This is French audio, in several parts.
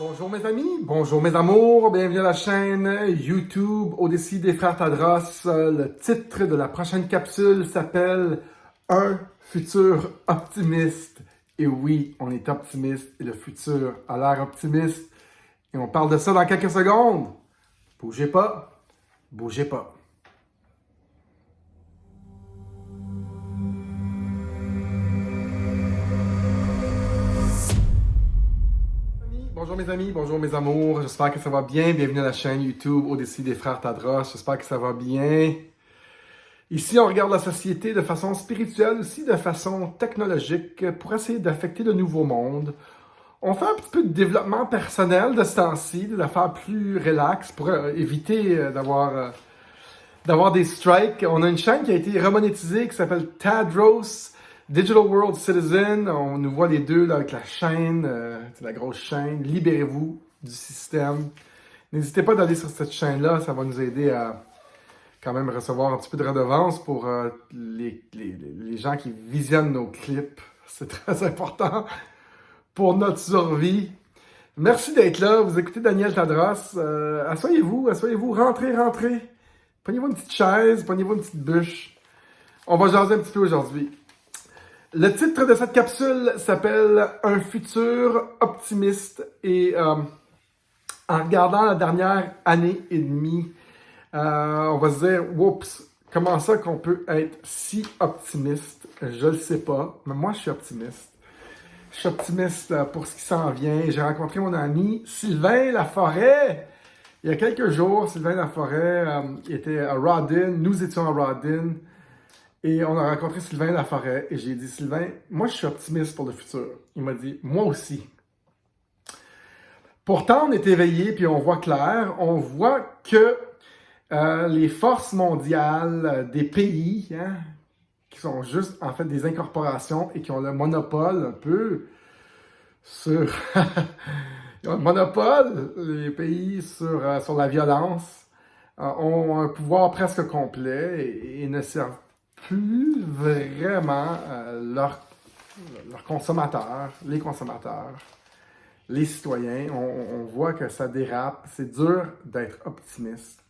Bonjour mes amis, bonjour mes amours, bienvenue à la chaîne YouTube Odyssey des Frères Tadros. Le titre de la prochaine capsule s'appelle « Un futur optimiste ». Et oui, on est optimiste et le futur a l'air optimiste. Et on parle de ça dans quelques secondes. Bougez pas, bougez pas. Bonjour mes amis, bonjour mes amours, j'espère que ça va bien. Bienvenue à la chaîne YouTube Odyssey des Frères Tadros, j'espère que ça va bien. Ici, on regarde la société de façon spirituelle, aussi de façon technologique, pour essayer d'affecter le nouveau monde. On fait un petit peu de développement personnel de ce temps-ci, de la faire plus relax, pour éviter d'avoir des strikes. On a une chaîne qui a été remonétisée, qui s'appelle Tadros Digital World Citizen. On nous voit les deux là, avec la chaîne, la grosse chaîne. Libérez-vous du système. N'hésitez pas d'aller sur cette chaîne-là, ça va nous aider à quand même recevoir un petit peu de redevance pour les gens qui visionnent nos clips. C'est très important pour notre survie. Merci d'être là. Vous écoutez Daniel Tadros. Asseyez-vous, rentrez. Prenez-vous une petite chaise, prenez-vous une petite bûche. On va jaser un petit peu aujourd'hui. Le titre de cette capsule s'appelle « Un futur optimiste » et en regardant la dernière année et demie, on va se dire « Oups, comment ça qu'on peut être si optimiste? » Je le sais pas, mais moi je suis optimiste. Je suis optimiste pour ce qui s'en vient. J'ai rencontré mon ami Sylvain Laforêt il y a quelques jours. Sylvain Laforêt était à Rawdon, nous étions à Rawdon. Et on a rencontré Sylvain Laforêt et j'ai dit « Sylvain, moi je suis optimiste pour le futur. » Il m'a dit « Moi aussi. » Pourtant, on est éveillé puis on voit clair. On voit que les forces mondiales des pays, qui sont juste en fait des incorporations et qui ont le monopole un peu sur... Ils ont le monopole, les pays, sur la violence, ont un pouvoir presque complet et ne servent plus vraiment leurs consommateurs, les citoyens. On voit que ça dérape. C'est dur d'être optimiste.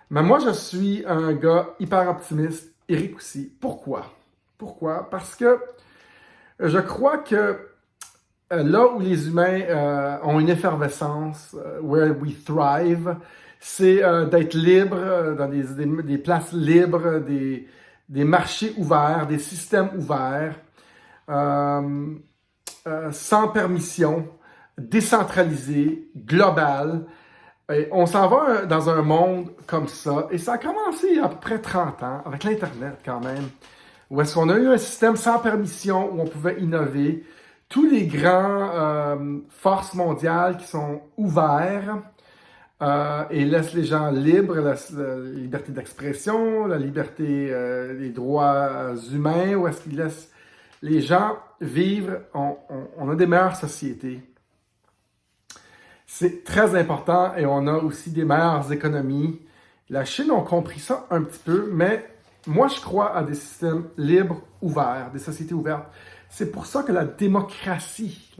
Mais moi, je suis un gars hyper optimiste. Eric aussi. Pourquoi? Parce que je crois que là où les humains ont une effervescence, where we thrive, c'est d'être libre dans des places libres, des marchés ouverts, des systèmes ouverts, sans permission, décentralisés, global. Et on s'en va dans un monde comme ça, et ça a commencé il y a à peu près 30 ans, avec l'Internet quand même, où est-ce qu'on a eu un système sans permission, où on pouvait innover. Tous les grands forces mondiales qui sont ouverts, et laisse les gens libres, la liberté d'expression, la liberté, les droits humains, où est-ce qu'ils laissent les gens vivre, on a des meilleures sociétés. C'est très important et on a aussi des meilleures économies. La Chine a compris ça un petit peu, mais moi je crois à des systèmes libres, ouverts, des sociétés ouvertes. C'est pour ça que la démocratie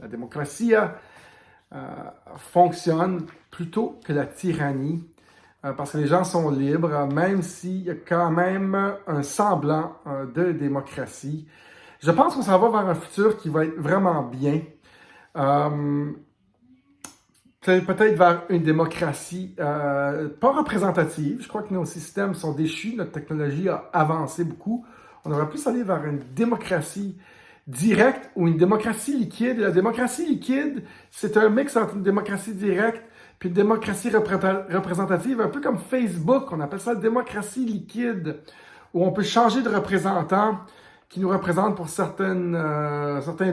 fonctionne plutôt que la tyrannie, parce que les gens sont libres, même s'il y a quand même un semblant de démocratie. Je pense qu'on s'en va vers un futur qui va être vraiment bien. Peut-être vers une démocratie pas représentative. Je crois que nos systèmes sont déchus, notre technologie a avancé beaucoup. On aurait plus aller vers une démocratie directe ou une démocratie liquide. La démocratie liquide, c'est un mix entre une démocratie directe puis une démocratie représentative, un peu comme Facebook. On appelle ça la démocratie liquide, où on peut changer de représentant qui nous représente pour certains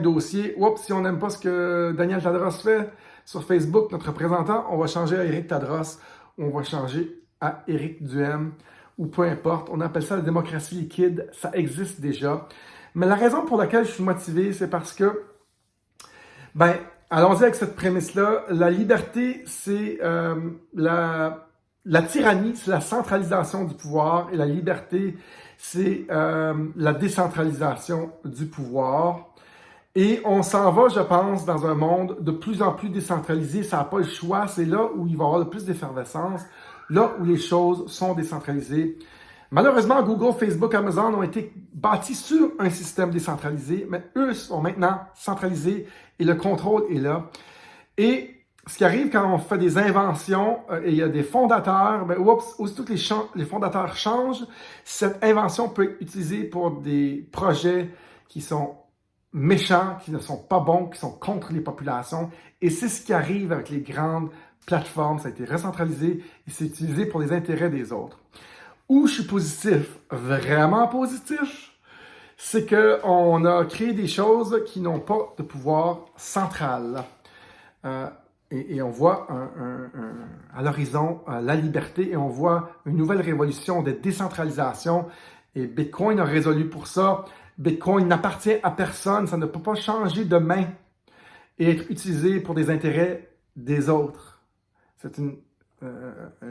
dossiers. Oups, si on n'aime pas ce que Daniel Tadros fait sur Facebook, notre représentant, on va changer à Eric Tadros, ou on va changer à Éric Duhem, ou peu importe. On appelle ça la démocratie liquide, ça existe déjà. Mais la raison pour laquelle je suis motivé, c'est parce que, allons-y avec cette prémisse-là, la liberté, c'est la tyrannie, c'est la centralisation du pouvoir, et la liberté, c'est la décentralisation du pouvoir. Et on s'en va, je pense, dans un monde de plus en plus décentralisé. Ça n'a pas le choix. C'est là où il va y avoir le plus d'effervescence, là où les choses sont décentralisées. Malheureusement, Google, Facebook, Amazon ont été bâtis sur un système décentralisé, mais eux sont maintenant centralisés et le contrôle est là. Et ce qui arrive quand on fait des inventions et il y a des fondateurs, aussitôt que les fondateurs changent, cette invention peut être utilisée pour des projets qui sont méchants, qui ne sont pas bons, qui sont contre les populations. Et c'est ce qui arrive avec les grandes plateformes. Ça a été recentralisé et c'est utilisé pour les intérêts des autres. Où je suis positif, vraiment positif, c'est qu'on a créé des choses qui n'ont pas de pouvoir central. Et on voit à l'horizon la liberté et on voit une nouvelle révolution de décentralisation. Et Bitcoin a résolu pour ça. Bitcoin n'appartient à personne, ça ne peut pas changer demain et être utilisé pour des intérêts des autres. C'est une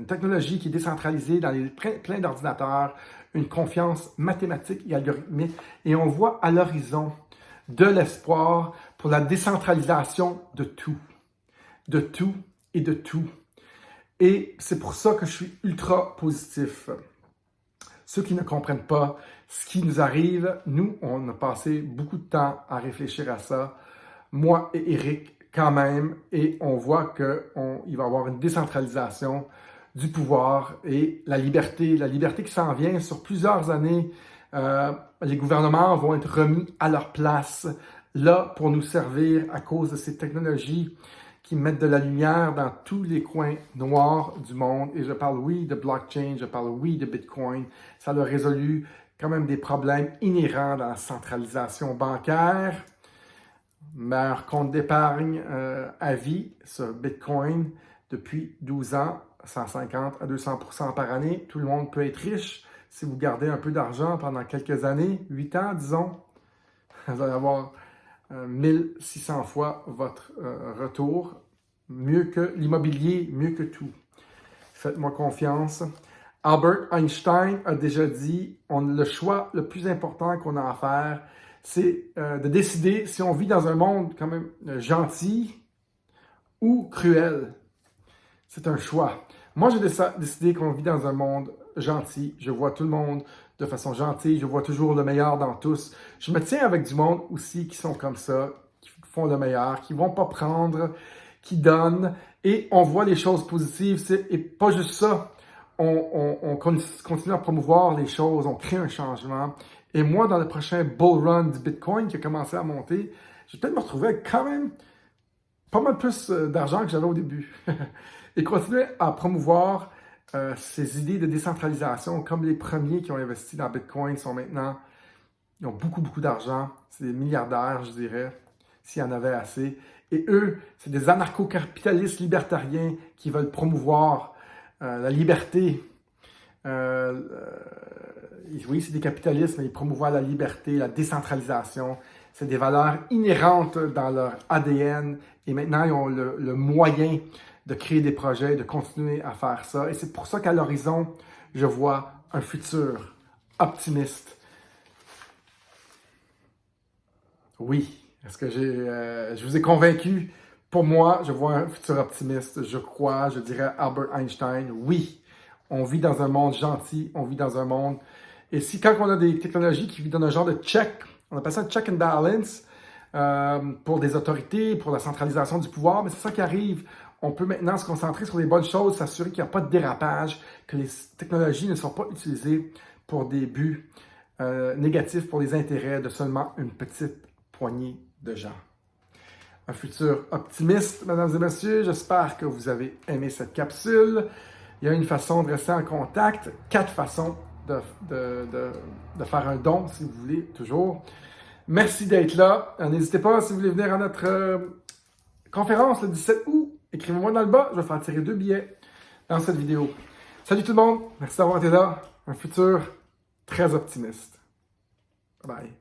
technologie qui est décentralisée dans plein d'ordinateurs, une confiance mathématique et algorithmique. Et on voit à l'horizon de l'espoir pour la décentralisation de tout et de tout. Et c'est pour ça que je suis ultra positif. Ceux qui ne comprennent pas ce qui nous arrive, nous, on a passé beaucoup de temps à réfléchir à ça. Moi et Eric, quand même, et on voit qu'il va y avoir une décentralisation du pouvoir et la liberté qui s'en vient sur plusieurs années. Les gouvernements vont être remis à leur place, là, pour nous servir à cause de ces technologies qui mettent de la lumière dans tous les coins noirs du monde. Et je parle, oui, de blockchain, je parle, oui, de Bitcoin. Ça a résolu quand même des problèmes inhérents dans la centralisation bancaire. Meilleur compte d'épargne à vie sur Bitcoin depuis 12 ans, 150 à 200% par année. Tout le monde peut être riche si vous gardez un peu d'argent pendant quelques années, 8 ans, disons. Vous allez avoir 1600 fois votre retour. Mieux que l'immobilier, mieux que tout. Faites-moi confiance. Albert Einstein a déjà dit, le choix le plus important qu'on a à faire, c'est de décider si on vit dans un monde quand même gentil ou cruel. C'est un choix. Moi, j'ai décidé qu'on vit dans un monde gentil. Je vois tout le monde de façon gentille. Je vois toujours le meilleur dans tous. Je me tiens avec du monde aussi qui sont comme ça, qui font le meilleur, qui ne vont pas prendre, qui donnent. Et on voit les choses positives. Et pas juste ça. On continue à promouvoir les choses. On crée un changement. Et moi, dans le prochain bull run du Bitcoin qui a commencé à monter, je vais peut-être me retrouver avec quand même pas mal plus d'argent que j'avais au début. Et continuer à promouvoir ces idées de décentralisation, comme les premiers qui ont investi dans Bitcoin sont maintenant, ils ont beaucoup, beaucoup d'argent. C'est des milliardaires, je dirais, s'il y en avait assez. Et eux, c'est des anarcho-capitalistes libertariens qui veulent promouvoir la liberté. Oui, c'est des capitalistes, mais ils promouvoient la liberté, la décentralisation. C'est des valeurs inhérentes dans leur ADN. Et maintenant, ils ont le moyen de créer des projets, de continuer à faire ça. Et c'est pour ça qu'à l'horizon, je vois un futur optimiste. Oui, est-ce que je vous ai convaincu? Pour moi, je vois un futur optimiste. Je crois, je dirais Albert Einstein, oui, on vit dans un monde gentil, on vit dans un monde... Et si quand on a des technologies qui donnent un genre de check, on appelle ça check and balance, pour des autorités, pour la centralisation du pouvoir, mais c'est ça qui arrive. On peut maintenant se concentrer sur les bonnes choses, s'assurer qu'il n'y a pas de dérapage, que les technologies ne sont pas utilisées pour des buts négatifs, pour les intérêts de seulement une petite poignée de gens. Un futur optimiste, mesdames et messieurs. J'espère que vous avez aimé cette capsule. Il y a une façon de rester en contact, 4 façons de faire un don, si vous voulez, toujours. Merci d'être là. N'hésitez pas, si vous voulez venir à notre conférence le 17 août, écrivez-moi dans le bas, je vais faire tirer 2 billets dans cette vidéo. Salut tout le monde, merci d'avoir été là. Un futur très optimiste. Bye bye.